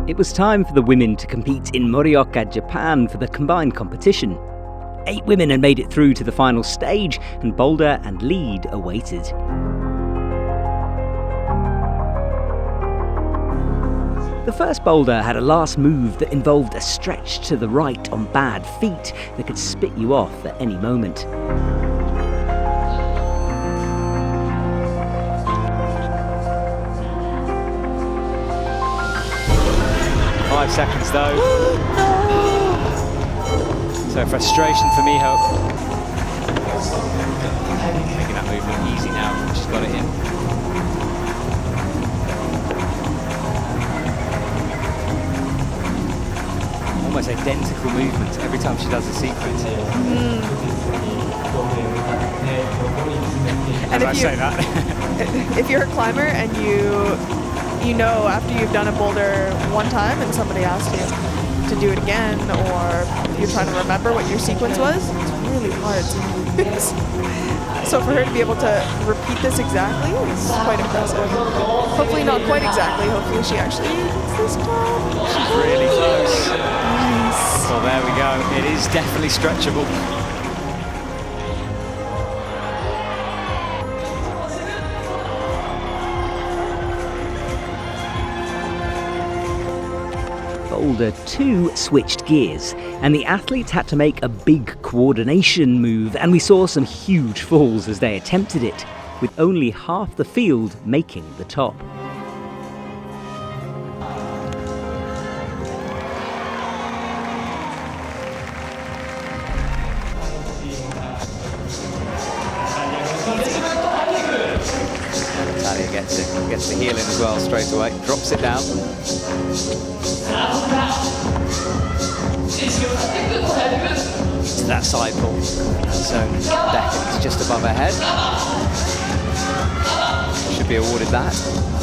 It was time for the women to compete in Morioka, Japan for the combined competition. 8 women had made it through to the final stage, and Boulder and Lead awaited. The first boulder had a last move that involved a stretch to the right on bad feet that could spit you off at any moment. Five seconds though. So frustration for Miho. Making that move look easy now. She's got it in. Almost identical movements every time she does a sequence. And I say that. If you're a climber and you know after you've done a boulder one time and somebody asks you to do it again, or you're trying to remember what your sequence was, it's really hard to do. So for her to be able to repeat this exactly is quite impressive. Hopefully not quite exactly, hopefully she actually gets this time. She's really close. Nice. Well, there we go. It is definitely stretchable. Boulder 2 switched gears, and the athletes had to make a big coordination move, and we saw some huge falls as they attempted it, with only half the field making the top. Natalia gets the heel in as well straight away, drops it down. To that side pull. So Beckett is just above her head. Should be awarded that.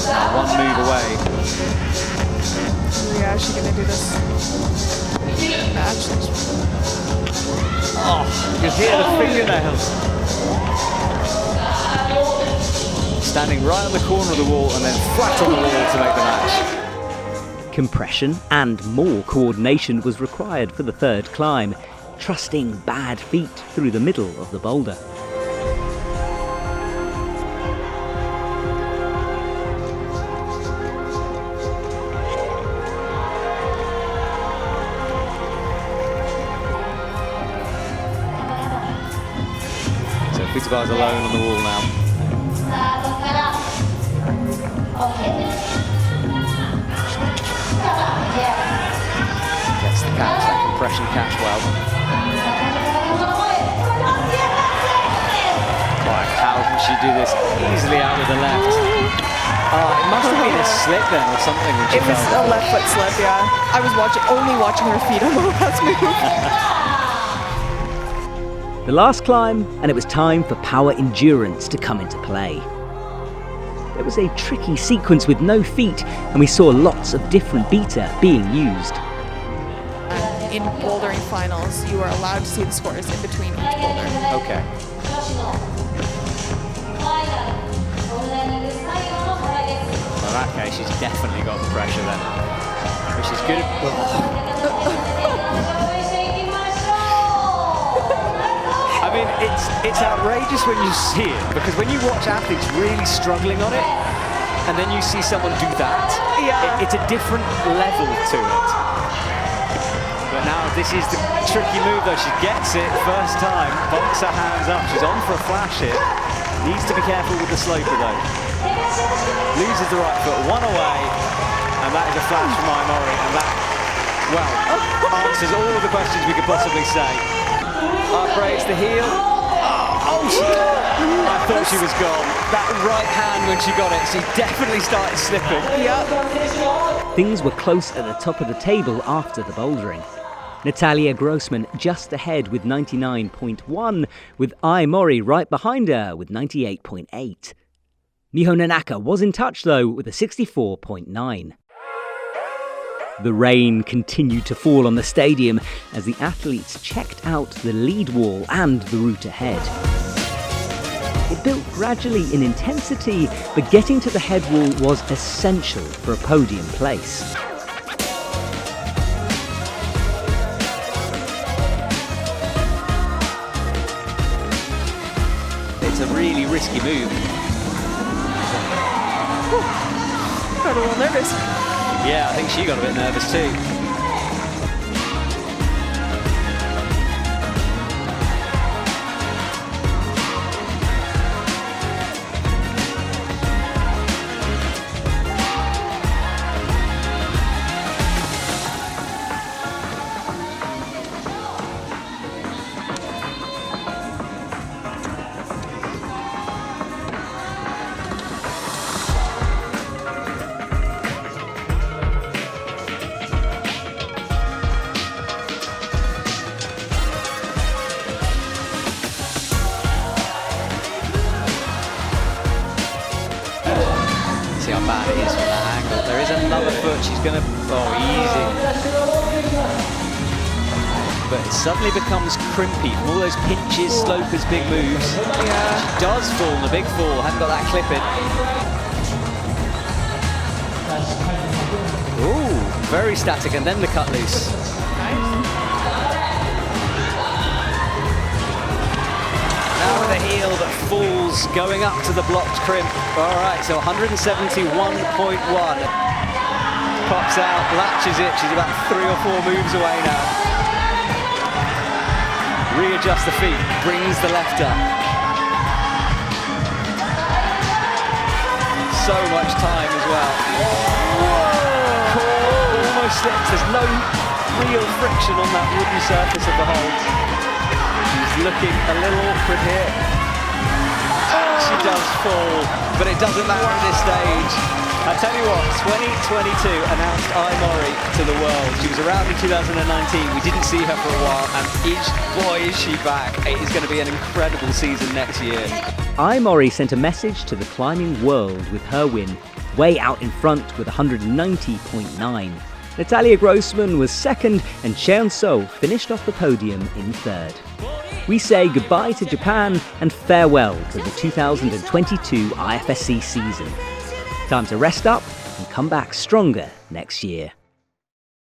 Now one move away. Yeah, she's gonna do this match. Oh, you can hear the fingernails. Standing right on the corner of the wall and then flat on the wall to make the match. Compression and more coordination was required for the third climb, trusting bad feet through the middle of the boulder. So Futaba's alone on the wall now. Gets the catch, that compression catch well. Right, how can she do this easily out with the left? Oh, it must have been a slip then or something when she It was fell. a left foot slip, yeah. I was only watching her feet on the last move. The last climb, and it was time for power endurance to come into play. It was a tricky sequence with no feet, and we saw lots of different beta being used. In bouldering finals, you are allowed to see the scores in between each boulder. Okay. Well, in that case, she's definitely got the pressure then, which is good. I mean, it's outrageous when you see it, because when you watch athletes really struggling on it, and then you see someone do that, Yeah. it's a different level to it. But now this is the tricky move though. She gets it first time, bunks her hands up. She's on for a flash here. Needs to be careful with the sloper though. Loses the right foot, one away, and that is a flash from Iwate, and that, well, answers all of the questions we could possibly say. Upgrades the heel. I thought she was gone. That right hand when she got it, she definitely started slipping. Yep. Things were close at the top of the table after the bouldering. Natalia Grossman just ahead with 99.1, with Iwate right behind her with 98.8. Miho Nanaka was in touch though with a 64.9. The rain continued to fall on the stadium as the athletes checked out the lead wall and the route ahead. It built gradually in intensity, but getting to the head wall was essential for a podium place. really risky move. Got a little nervous. Yeah, I think she got a bit nervous too. See how bad it is from that angle. There is another foot. She's going to... Oh, easy. But it suddenly becomes crimpy from all those pinches, slopers, big moves. Yeah. She does fall in a big fall. Hadn't got that clip in. Ooh, very static, and then the cut loose. Now with a heel that falls, going up to the blocked crimp. All right, so 171.1. Pops out, latches it. She's about 3 or 4 moves away now. Readjusts the feet, brings the left up. So much time as well. Whoa! Almost slips. There's no real friction on that wooden surface of the hold. She's looking a little awkward here. And she does fall, but it doesn't matter at this stage. I tell you what, 2022 announced Iwate to the world. She was around in 2019. We didn't see her for a while, and boy, is she back. It is going to be an incredible season next year. Iwate sent a message to the climbing world with her win, way out in front with 190.9. Natalia Grossman was second, and Cheon So finished off the podium in third. We say goodbye to Japan and farewell to the 2022 IFSC season. Time to rest up and come back stronger next year.